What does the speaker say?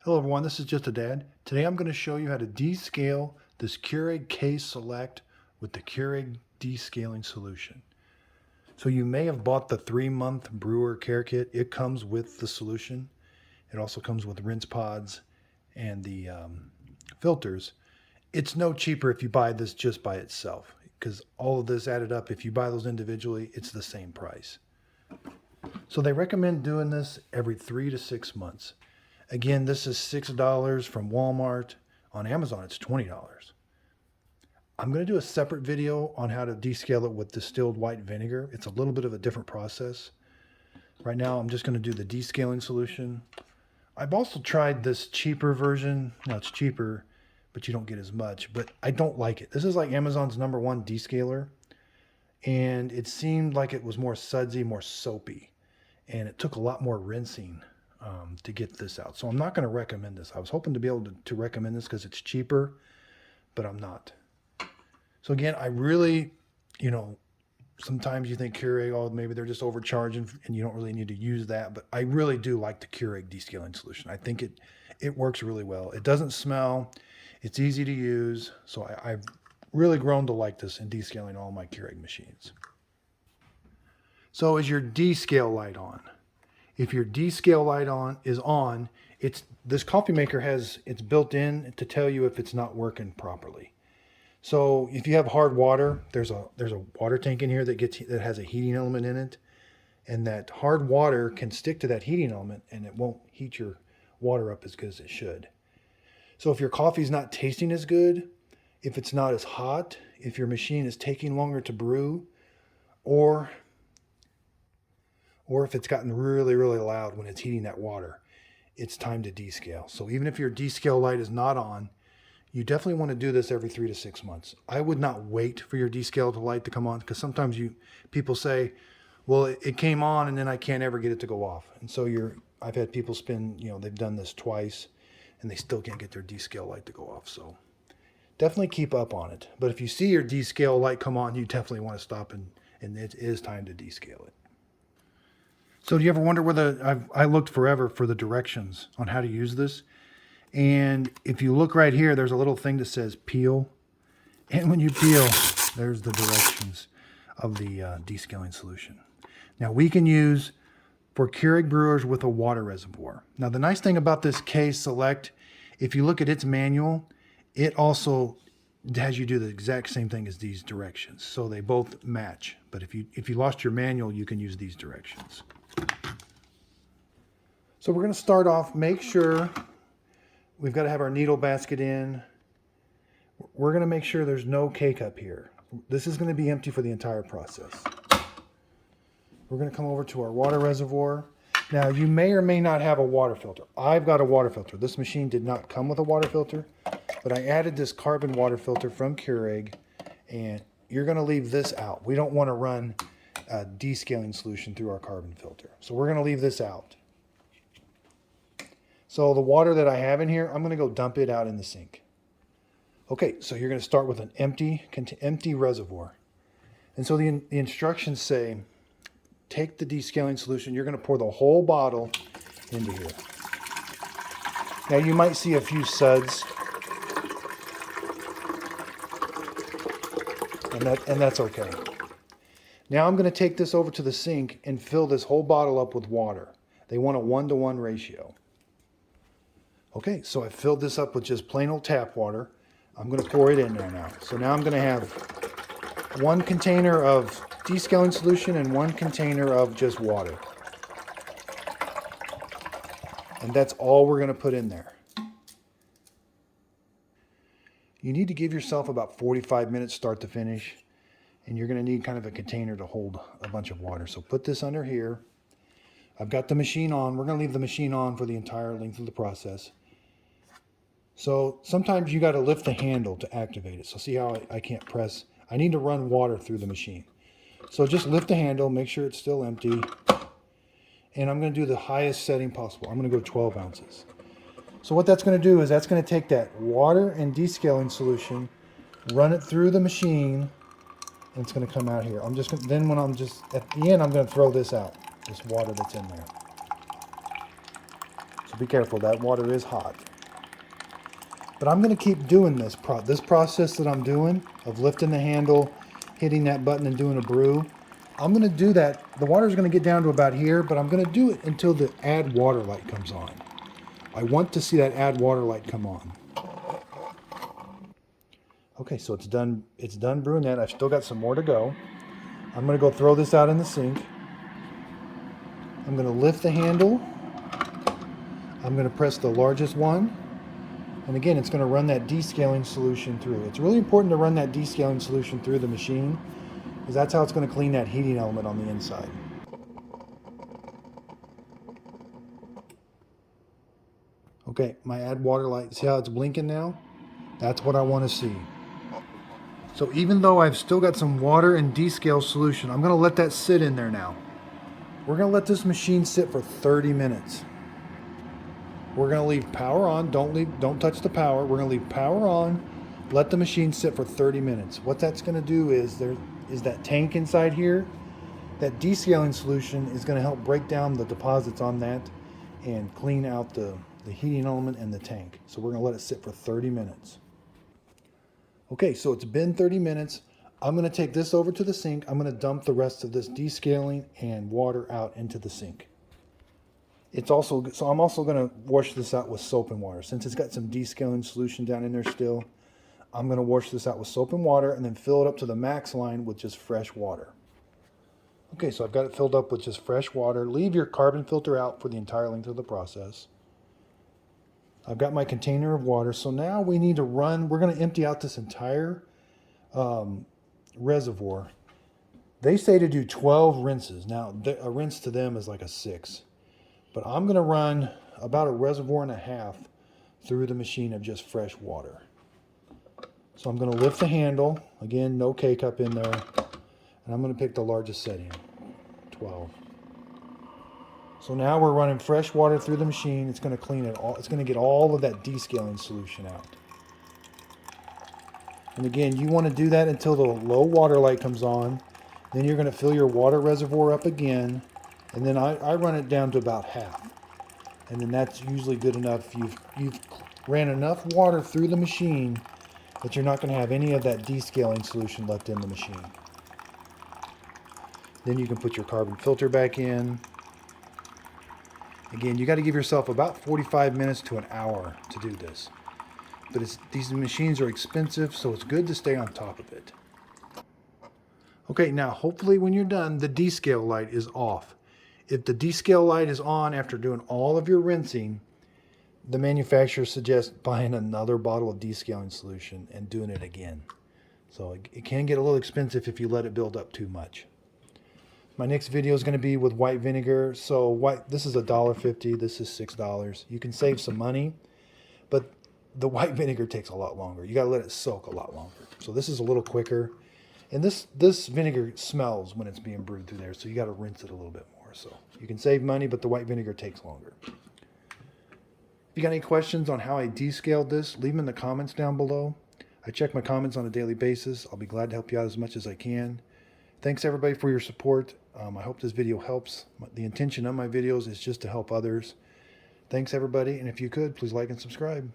Hello everyone, this is Just a Dad. Today I'm going to show you how to descale this Keurig K Select with the Keurig Descaling Solution. So you may have bought the 3-month brewer care kit. It comes with the solution. It also comes with rinse pods and the filters. It's no cheaper if you buy this just by itself, because all of this added up, if you buy those individually, it's the same price. So they recommend doing this every 3 to 6 months. Again, this is $6 from Walmart. On Amazon, it's $20. I'm going to do a separate video on how to descale it with distilled white vinegar. It's a little bit of a different process. Right now, I'm just going to do the descaling solution. I've also tried this cheaper version. Now, it's cheaper, but you don't get as much. But I don't like it. This is like Amazon's #1 descaler. And it seemed like it was more sudsy, more soapy. And it took a lot more rinsing to get this out. So I'm not going to recommend this. I was hoping to be able to recommend this because it's cheaper, but I'm not. So again, I really, sometimes you think Keurig, oh, maybe they're just overcharging and you don't really need to use that. But I really do like the Keurig Descaling Solution. I think it works really well. It doesn't smell. It's easy to use. So I've really grown to like this in descaling all my Keurig machines. So is your descale light on? If your descale light is on, this coffee maker it's built in to tell you if it's not working properly. So if you have hard water, there's a water tank in here that has a heating element in it, and that hard water can stick to that heating element and it won't heat your water up as good as it should. So if your coffee's not tasting as good, if it's not as hot, if your machine is taking longer to brew, or if it's gotten really, really loud when it's heating that water, it's time to descale. So even if your descale light is not on, you definitely want to do this every 3 to 6 months. I would not wait for your descale light to come on, because sometimes people say, well, it came on and then I can't ever get it to go off. And so I've had people they've done this twice and they still can't get their descale light to go off. So definitely keep up on it. But if you see your descale light come on, you definitely want to stop and it is time to descale it. So do you ever wonder whether I looked forever for the directions on how to use this? And if you look right here, there's a little thing that says peel. And when you peel, there's the directions of the descaling solution. Now we can use for Keurig brewers with a water reservoir. Now the nice thing about this K Select, if you look at its manual, it also has you do the exact same thing as these directions. So they both match. But if you lost your manual, you can use these directions. So we're going to start off, make sure we've got to have our needle basket in. We're going to make sure there's no K-cup here. This is going to be empty for the entire process. We're going to come over to our water reservoir. Now you may or may not have a water filter. I've got a water filter. This machine did not come with a water filter, but I added this carbon water filter from Keurig, and you're going to leave this out. We don't want to run a descaling solution through our carbon filter. So we're going to leave this out. So the water that I have in here, I'm going to go dump it out in the sink. Okay, so you're going to start with an empty reservoir. And so the instructions say, take the descaling solution. You're going to pour the whole bottle into here. Now you might see a few suds. And that's okay. Now I'm going to take this over to the sink and fill this whole bottle up with water. They want a 1-to-1 ratio. Okay, so I filled this up with just plain old tap water. I'm going to pour it in there now. So now I'm going to have 1 container of descaling solution and 1 container of just water. And that's all we're going to put in there. You need to give yourself about 45 minutes start to finish. And you're going to need kind of a container to hold a bunch of water. So put this under here. I've got the machine on. We're going to leave the machine on for the entire length of the process. So sometimes you got to lift the handle to activate it. So see how I can't press. I need to run water through the machine. So just lift the handle, make sure it's still empty. And I'm going to do the highest setting possible. I'm going to go 12 ounces. So what that's going to do is that's going to take that water and descaling solution, run it through the machine, and it's going to come out here. At the end, I'm going to throw this out, this water that's in there. So So be careful, that water is hot. But I'm going to keep doing this process that I'm doing of lifting the handle, hitting that button and doing a brew. I'm going to do that. The water is going to get down to about here, but I'm going to do it until the add water light comes on. I want to see that add water light come on. Okay, so it's done brewing that. I've still got some more to go. I'm going to go throw this out in the sink. I'm going to lift the handle. I'm going to press the largest one. And again, it's going to run that descaling solution through. It's really important to run that descaling solution through the machine, because that's how it's going to clean that heating element on the inside. Okay, my add water light, see how it's blinking now? That's what I want to see. So even though I've still got some water and descale solution, I'm going to let that sit in there now. We're going to let this machine sit for 30 minutes. We're going to leave power on. Don't touch the power. We're going to leave power on. Let the machine sit for 30 minutes. What that's going to do is there is that tank inside here. That descaling solution is going to help break down the deposits on that and clean out the heating element and the tank. So we're going to let it sit for 30 minutes. Okay, so it's been 30 minutes. I'm going to take this over to the sink. I'm going to dump the rest of this descaling and water out into the sink. I'm also going to wash this out with soap and water. Since it's got some descaling solution down in there still, I'm going to wash this out with soap and water and then fill it up to the max line with just fresh water. Okay, so I've got it filled up with just fresh water. Leave your carbon filter out for the entire length of the process. I've got my container of water. So now we need to we're going to empty out this entire reservoir. They say to do 12 rinses. Now, a rinse to them is like a 6. But I'm going to run about a reservoir and a half through the machine of just fresh water. So I'm going to lift the handle. Again, no K-cup in there. And I'm going to pick the largest setting, 12. So now we're running fresh water through the machine. It's going to clean it all. It's going to get all of that descaling solution out. And again, you want to do that until the low water light comes on. Then you're going to fill your water reservoir up again. And then I run it down to about half. And then that's usually good enough. You've ran enough water through the machine that you're not going to have any of that descaling solution left in the machine. Then you can put your carbon filter back in. Again, you got to give yourself about 45 minutes to an hour to do this. But these machines are expensive, so it's good to stay on top of it. Okay, now hopefully when you're done, the descale light is off. If the descale light is on after doing all of your rinsing, the manufacturer suggests buying another bottle of descaling solution and doing it again. So it can get a little expensive if you let it build up too much. My next video is going to be with white vinegar. So this is $1.50, this is $6. You can save some money, but the white vinegar takes a lot longer. You got to let it soak a lot longer. So this is a little quicker. And this vinegar smells when it's being brewed through there, so you got to rinse it a little bit more. So you can save money, but the white vinegar takes longer. If you got any questions on how I descaled this, leave them in the comments down below. I check my comments on a daily basis. I'll be glad to help you out as much as I can. Thanks everybody for your support. I hope this video helps. The intention of my videos is just to help others. Thanks everybody, and if you could, please like and subscribe.